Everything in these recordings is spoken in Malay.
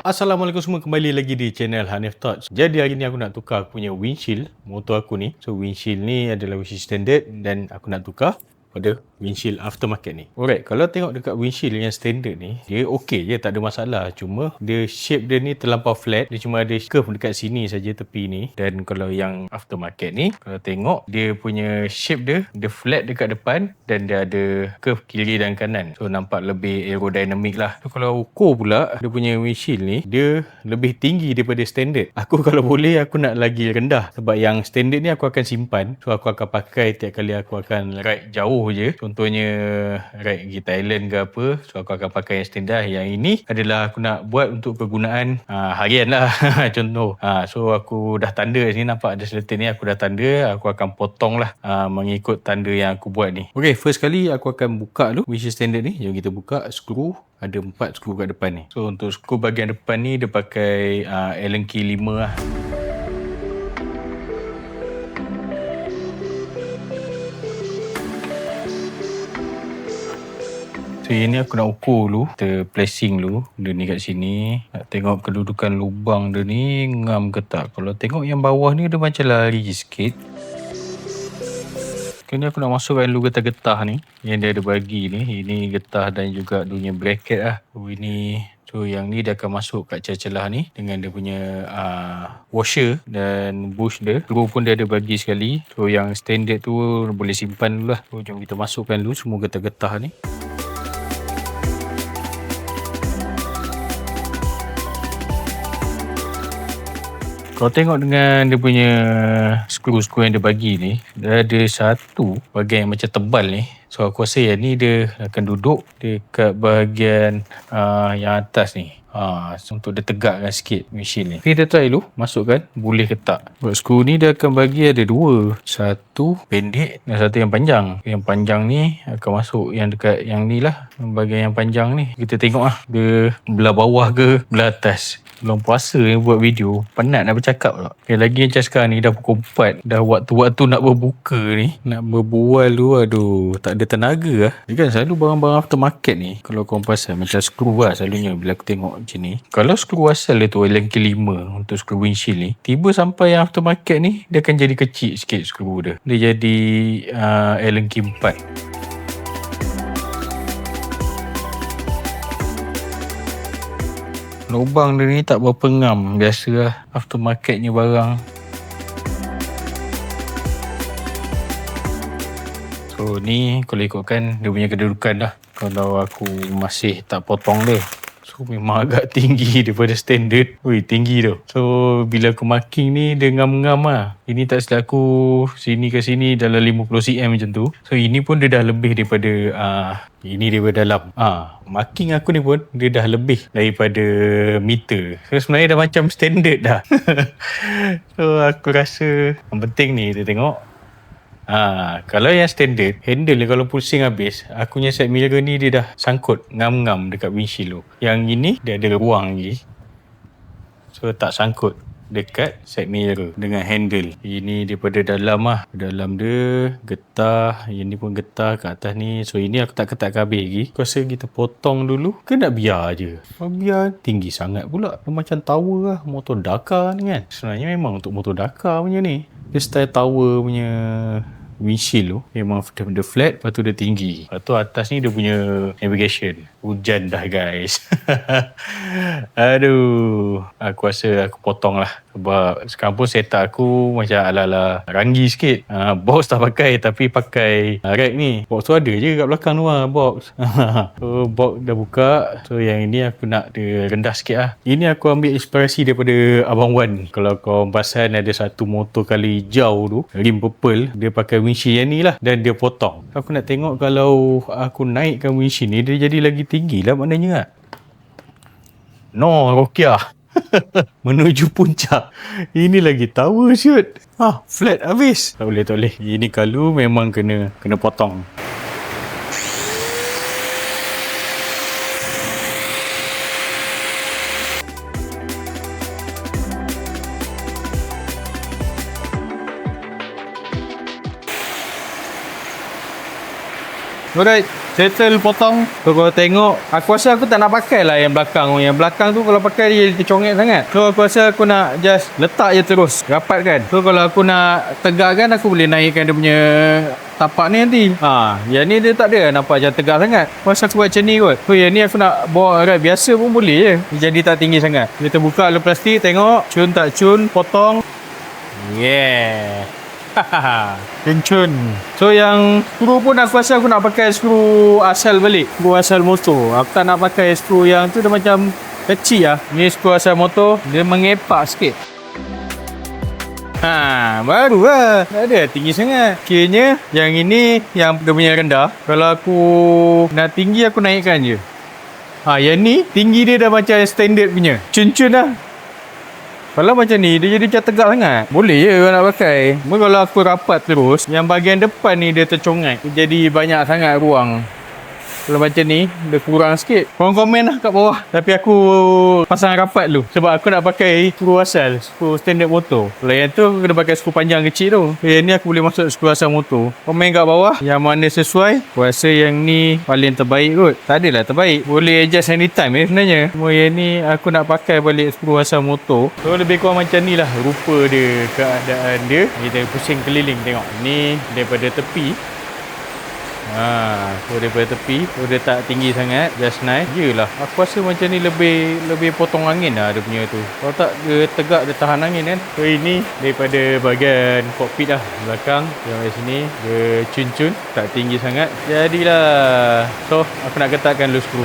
Assalamualaikum semua, kembali lagi di channel Hanif Thoughts. Jadi hari ni aku nak tukar aku punya windshield motor aku ni. So windshield ni adalah windshield standard dan aku nak tukar pada windshield aftermarket ni. Alright, kalau tengok dekat windshield yang standard ni, dia okey je, tak ada masalah. Cuma dia shape dia ni terlampau flat. Dia cuma ada curve dekat sini saja tepi ni. Dan kalau yang aftermarket ni, kalau tengok dia punya shape dia flat dekat depan dan dia ada curve kiri dan kanan. So nampak lebih aerodynamic lah. So kalau ukur pula dia punya windshield ni, dia lebih tinggi daripada standard. Aku kalau boleh aku nak lagi rendah, sebab yang standard ni aku akan simpan. So aku akan pakai tiap kali aku akan ride jauh je. Contohnya ride pergi Thailand ke apa, so aku akan pakai yang standard. Yang ini adalah aku nak buat untuk kegunaan harian lah. Contoh so aku dah tanda sini, nampak ada selotip ni, aku dah tanda. Aku akan potong lah mengikut tanda yang aku buat ni. Okay, first kali aku akan buka dulu windshield standard ni. Jom kita buka skru. Ada 4 skru kat depan ni. So untuk skru bahagian depan ni dia pakai Allen key 5 lah. So ini aku nak ukur dulu, kita placing dulu dia ni kat sini. Nak tengok kedudukan lubang dia ni ngam ke tak. Kalau tengok yang bawah ni dia macam lari sikit. Ni aku nak masukkan dulu getah-getah ni yang dia ada bagi ni. Ini getah dan juga dunia bracket lah. So yang ni dia akan masuk kat celah-celah ni dengan dia punya washer dan bush dia. Screw pun dia ada bagi sekali. So yang standard tu boleh simpan dulu lah. So jom kita masukkan dulu semua getah-getah ni. Kalau tengok dengan dia punya skru-skru yang dia bagi ni, dia ada satu bahagian yang macam tebal ni. So aku rasa yang ni dia akan duduk dekat bahagian yang atas ni. Untuk dia tegakkan sikit mesin ni. Kita try dulu masukkan boleh ke tak. Buat skru ni dia akan bagi ada dua. Satu pendek dan satu yang panjang. Yang panjang ni akan masuk yang dekat yang ni lah, bahagian yang panjang ni. Kita tengok lah dia belah bawah ke belah atas. Belum puasa ni buat video, penat nak bercakap tak. Lagi macam sekarang ni dah pukul 4. Dah waktu-waktu nak berbuka ni, nak berbual tu, aduh, tak ada tenaga lah. Ni kan selalu barang-barang aftermarket ni, kalau korang pasal macam skru lah selalunya bila aku tengok macam ni. Kalau skru asal dia tu Allen key 5 untuk skru windshield ni, tiba sampai yang aftermarket ni, dia akan jadi kecil sikit skru dia. Dia jadi Allen key 4. Lubang dia ni tak berapa ngam. Biasalah aftermarketnya barang. So ni kalau ikutkan dia punya kedudukan dah. Kalau aku masih tak potong dia, so memang agak tinggi daripada standard. Tinggi tu. So bila aku marking ni dia ngam-ngam lah. Ini tak silap aku sini ke sini dalam 50 cm macam tu. So ini pun dia dah lebih daripada ini daripada dalam. Marking aku ni pun dia dah lebih daripada meter. So sebenarnya dah macam standard dah. So aku rasa yang penting ni kita tengok. Kalau yang standard, handle ni kalau pusing habis, aku punya side mirror ni dia dah sangkut ngam-ngam dekat windshield tu. Yang ini dia ada ruang lagi, so tak sangkut dekat side mirror dengan handle. Ini daripada dalam lah. Dalam dia getah, yang ni pun getah kat atas ni. So ini aku tak ketat habis lagi. Aku rasa kita potong dulu ke nak biar je? Biar tinggi sangat pula. Dia macam tower lah, motor Dakar ni kan. Sebenarnya memang untuk motor Dakar punya ni. Dia style tower punya windshield tu memang dia flat, lepas tu dia tinggi. Lepas tu atas ni dia punya navigation. Hujan dah guys. Aduh, aku rasa aku potong lah. Sebab sekarang pun setup aku macam ala-ala ranggi sikit. Box tak pakai, tapi pakai rack ni. Box tu ada je kat belakang tu lah, box. So box dah buka. So yang ini aku nak dia rendah sikit lah. Ini aku ambil inspirasi daripada Abang Wan. Kalau kau perasan ada satu motor kali hijau tu, rim purple, dia pakai windshield yang ni lah dan dia potong. Aku nak tengok kalau aku naikkan windshield ni dia jadi lagi tinggi lah maknanya lah. No, Rokia. Menuju puncak. Ini lagi tower shoot. Flat habis. Tak boleh. Ini kalau memang kena potong. Alright. settle potong. So kalau tengok, aku rasa aku tak nak pakai lah yang belakang. Yang belakang tu kalau pakai dia tercongek sangat. So aku rasa aku nak just letak je terus, rapatkan. So kalau aku nak tegakkan, aku boleh naikkan dia punya tapak ni nanti. Yang ni dia tak ada nampak macam tegak sangat. Aku rasa aku buat macam ni kot. So yang ni aku nak bawa rat biasa pun boleh je. Jadi tak tinggi sangat. Kita buka alu plastik, tengok cun tak cun, potong. Yeah. Kencun. So yang skru pun aku rasa aku nak pakai skru asal balik, skru asal motor. Aku tak nak pakai skru yang tu, dia macam kecil lah. Ni skru asal motor, dia mengepak sikit. Baru lah. Tak ada tinggi sangat. Kiranya yang ini yang dia punya rendah. Kalau aku nak tinggi, aku naikkan je. Yang ni tinggi dia dah macam standard punya. Cun-cun lah. Kalau macam ni, dia jadi macam tegak sangat. Boleh je kalau nak pakai. Cuma kalau aku rapat terus, yang bahagian depan ni dia tercongak. Jadi banyak sangat ruang. Kalau macam ni, dia kurang sikit. Korang komen lah kat bawah. Tapi aku pasang rapat dulu. Sebab aku nak pakai skru asal, skru standard motor. Kalau yang tu, aku kena pakai skru panjang kecil tu. Yang ni aku boleh masuk skru asal motor. Komen kat bawah yang mana sesuai. Aku rasa yang ni paling terbaik kot. Tak adalah terbaik. Boleh adjust anytime sebenarnya. Cuma yang ni aku nak pakai balik skru asal motor. So lebih kurang macam ni lah rupa dia, keadaan dia. Kita pusing keliling tengok. Ni daripada tepi. So daripada tepi, so dia tak tinggi sangat, just nice. Yelah, aku rasa macam ni lebih potong angin lah dia punya tu. Kalau tak, dia tegak, dia tahan angin kan. So ini daripada bahagian cockpit lah, belakang. Yang kat sini, dia cun-cun, tak tinggi sangat. Jadilah. So, aku nak ketatkan dulu skru.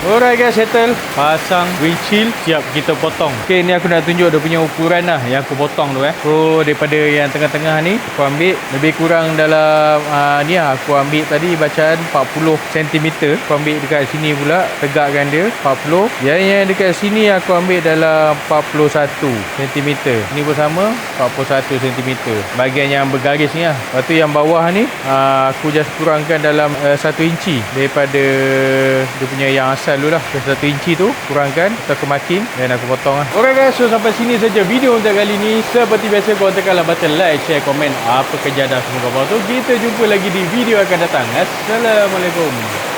Alright guys, settle. Pasang windshield, siap kita potong. Okay, ni aku nak tunjuk dia punya ukuran lah yang aku potong tu. So daripada yang tengah-tengah ni, aku ambil lebih kurang dalam ni lah, aku ambil tadi bacaan 40 cm. Aku ambil dekat sini pula, tegakkan dia 40. Yang dekat sini aku ambil dalam 41 cm. Ni pun sama, 41 cm. Bahagian yang bergaris ni lah. Lepas tu yang bawah ni, aku just kurangkan dalam 1 inci daripada dia punya yang asal dulu lah. 1 inci tu kurangkan, aku makin dan aku potong lah. Alright guys, so sampai sini saja video untuk kali ni. Seperti biasa, korang tekanlah button like, share, komen apa kejadah semua kau tu. Kita jumpa lagi di video akan datang. Assalamualaikum.